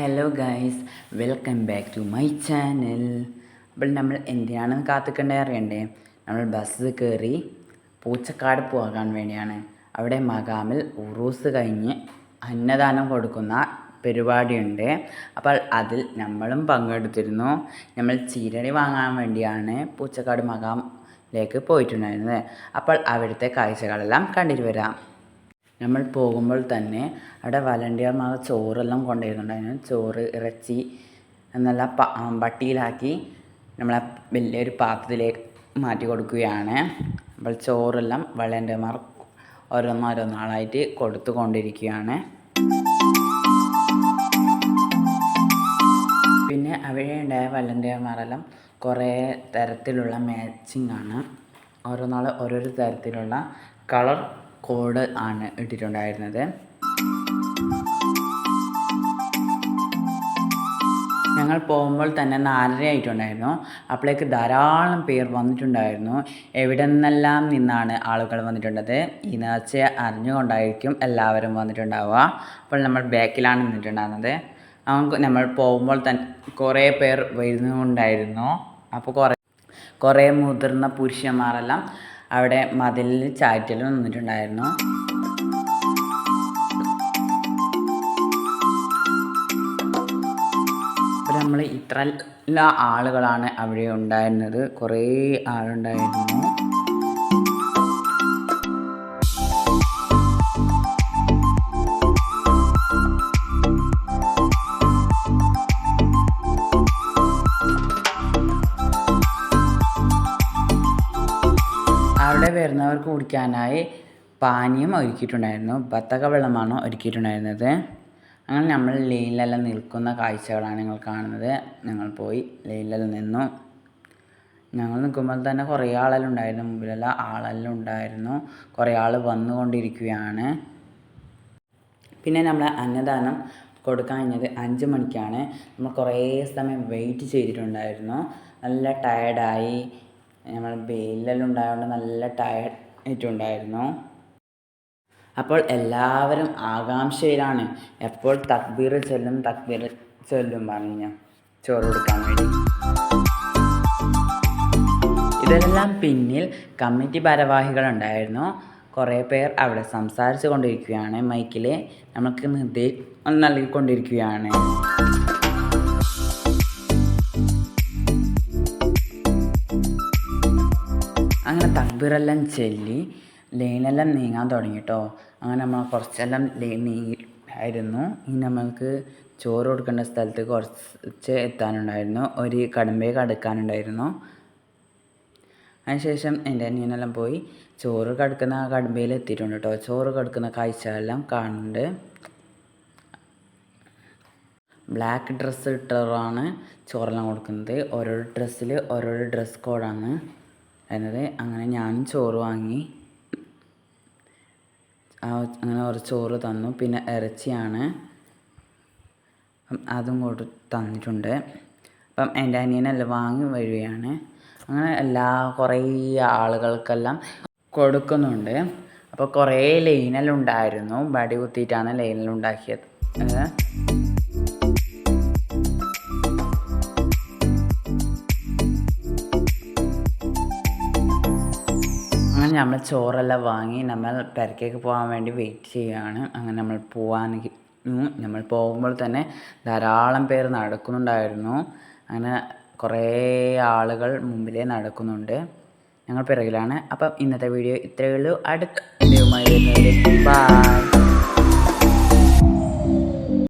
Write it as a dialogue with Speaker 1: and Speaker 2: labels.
Speaker 1: Hello guys, welcome back to my channel. അപ്പോൾ നമ്മൾ എന്തിനാണെന്ന് കാത്തിക്കണ്ടേ അറിയണ്ടേ? നമ്മൾ ബസ് കയറി പൂച്ചക്കാട് പോകാൻ വേണ്ടിയാണ്. അവിടെ മകാമിൽ ഉറൂസ് കഴിഞ്ഞ് അന്നദാനം കൊടുക്കുന്ന പരിപാടിയുണ്ട്. അപ്പോൾ അതിൽ നമ്മളും പങ്കെടുത്തിരുന്നു. നമ്മൾ ചീരടി വാങ്ങാൻ വേണ്ടിയാണ് പൂച്ചക്കാട് മകാമിലേക്ക് പോയിട്ടുണ്ടായിരുന്നത്. അപ്പോൾ അവിടുത്തെ കാഴ്ചകളെല്ലാം കണ്ടിട്ട് വരാം. നമ്മൾ പോകുമ്പോൾ തന്നെ അവിടെ വളണ്ടിയർമാർ ചോറെല്ലാം കൊണ്ടുവരുന്നുണ്ടായിരുന്നു. ചോറ്, ഇറച്ചി എന്നെല്ലാം പട്ടിയിലാക്കി നമ്മളെ വലിയൊരു പാത്രത്തിലേക്ക് മാറ്റി കൊടുക്കുകയാണ്. അപ്പോൾ ചോറെല്ലാം വളണ്ടിയർമാർ ഓരോന്നാളായിട്ട് കൊടുത്തുകൊണ്ടിരിക്കുകയാണ്. പിന്നെ അവിടെ ഉണ്ടായ വളണ്ടിയർമാരെല്ലാം കുറേ തരത്തിലുള്ള മാച്ചിങ് ആണ്. ഓരോരോ തരത്തിലുള്ള കളർ കോഡ് ആണ് ഇട്ടിട്ടുണ്ടായിരുന്നത്. ഞങ്ങൾ പോകുമ്പോൾ തന്നെ 4:30 ആയിട്ടുണ്ടായിരുന്നു. അപ്പോഴേക്ക് ധാരാളം പേർ വന്നിട്ടുണ്ടായിരുന്നു. എവിടെ നിന്നെല്ലാം നിന്നാണ് ആളുകൾ വന്നിട്ടുള്ളത്. ഈ നേർച്ച അറിഞ്ഞുകൊണ്ടായിരിക്കും എല്ലാവരും വന്നിട്ടുണ്ടാവുക. അപ്പോൾ നമ്മൾ ബാക്കിലാണ് നിന്നിട്ടുണ്ടായിരുന്നത്. നമ്മൾ പോകുമ്പോൾ തന്നെ കുറേ പേർ വരുന്നുണ്ടായിരുന്നു. അപ്പോൾ കുറേ മുതിർന്ന പുരുഷന്മാരെല്ലാം അവിടെ മതിലിൽ ചാറ്റിലും നിന്നിട്ടുണ്ടായിരുന്നു. അപ്പോൾ നമ്മൾ ഇത്ര ആളുകളാണ് അവിടെ ഉണ്ടായിരുന്നത്. കുറേ ആളുണ്ടായിരുന്നു. അവിടെ വരുന്നവർക്ക് കുടിക്കാനായി പാനീയം ഒരുക്കിയിട്ടുണ്ടായിരുന്നു. ബത്തക വെള്ളമാണ് ഒരുക്കിയിട്ടുണ്ടായിരുന്നത്. അങ്ങനെ നമ്മൾ ലൈനിലെല്ലാം നിൽക്കുന്ന കാഴ്ചകളാണ് നിങ്ങൾ കാണുന്നത്. ഞങ്ങൾ പോയി ലൈനിലെല്ലാം നിന്നു. ഞങ്ങൾ നിൽക്കുമ്പോൾ തന്നെ കുറേ ആളെല്ലാം ഉണ്ടായിരുന്നു. മുമ്പിലെല്ലാം ആളെല്ലാം ഉണ്ടായിരുന്നു. കുറേ ആൾ വന്നുകൊണ്ടിരിക്കുകയാണ്. പിന്നെ നമ്മൾ അന്നദാനം കൊടുക്കാൻ കഴിഞ്ഞത് 5 മണിക്കാണ്. നമ്മൾ കുറേ സമയം വെയിറ്റ് ചെയ്തിട്ടുണ്ടായിരുന്നു. നല്ല ടയർഡായി. നമ്മൾ വെയിലെല്ലാം ഉണ്ടായതുകൊണ്ട് നല്ല ടയർഡ് ആയിട്ടുണ്ടായിരുന്നു. അപ്പോൾ എല്ലാവരും ആകാംക്ഷയിലാണ് എപ്പോൾ തക്ബീർ ചൊല്ലും പറഞ്ഞു ചോറ് കൊടുക്കാൻ വേണ്ടി. ഇതെല്ലാം പിന്നിൽ കമ്മിറ്റി ഭാരവാഹികളുണ്ടായിരുന്നു. കുറേ പേർ അവിടെ സംസാരിച്ചു കൊണ്ടിരിക്കുകയാണ്. മൈക്കിൽ നമുക്ക് നിർദ്ദേശം നൽകിക്കൊണ്ടിരിക്കുകയാണ്. അങ്ങനെ തക്ബീറെല്ലാം ചൊല്ലി ലൈനെല്ലാം നീങ്ങാൻ തുടങ്ങി കേട്ടോ. അങ്ങനെ നമ്മൾ കുറച്ചെല്ലാം നീങ്ങിയിരുന്നു. ഇനി നമ്മൾക്ക് ചോറ് കൊടുക്കേണ്ട സ്ഥലത്ത് കുറച്ച് എത്താനുണ്ടായിരുന്നു. ഒരു കടമ്പേ കടക്കാനുണ്ടായിരുന്നു. അതിനുശേഷം എൻ്റെ അനിയനെല്ലാം പോയി ചോറ് കടക്കുന്ന കടമ്പയിൽ എത്തിയിട്ടുണ്ട് കേട്ടോ. ചോറ് കടക്കുന്ന കാഴ്ചകളെല്ലാം കാണുന്നുണ്ട്. ബ്ലാക്ക് ഡ്രസ്സ് ഇട്ടവരാണ് ചോറെല്ലാം കൊടുക്കുന്നത്. ഓരോരോ ഡ്രസ്സിൽ ഓരോരോ ഡ്രസ് കോഡാണ് എന്നത്. അങ്ങനെ ഞാനും ചോറ് വാങ്ങി. അങ്ങനെ കുറച്ച് ചോറ് തന്നു. പിന്നെ ഇറച്ചിയാണ്, അതും തന്നിട്ടുണ്ട്. അപ്പം എൻ്റെ അനിയനെല്ലാം വാങ്ങി വരികയാണ്. അങ്ങനെ കുറേ ആളുകൾക്കെല്ലാം കൊടുക്കുന്നുണ്ട്. അപ്പോൾ കുറേ ലൈനെല്ലാം ഉണ്ടായിരുന്നു. വടി കുത്തിയിട്ടാണ് ലൈനെല്ലാം ഉണ്ടാക്കിയത്. നമ്മൾ ചോറെല്ലാം വാങ്ങി നമ്മൾ പെരക്കേക്ക് പോകാൻ വേണ്ടി വെയിറ്റ് ചെയ്യുകയാണ്. അങ്ങനെ നമ്മൾ പോകുമ്പോൾ തന്നെ ധാരാളം പേർ നടക്കുന്നുണ്ടായിരുന്നു. അങ്ങനെ കുറേ ആളുകൾ മുമ്പിലേ നടക്കുന്നുണ്ട്. ഞങ്ങൾ പിറകിലാണ്. അപ്പം ഇന്നത്തെ വീഡിയോ ഇത്രയേ ഉള്ളൂ. അടുത്ത വീഡിയോയുമായി വരുന്നവരെ ബൈ.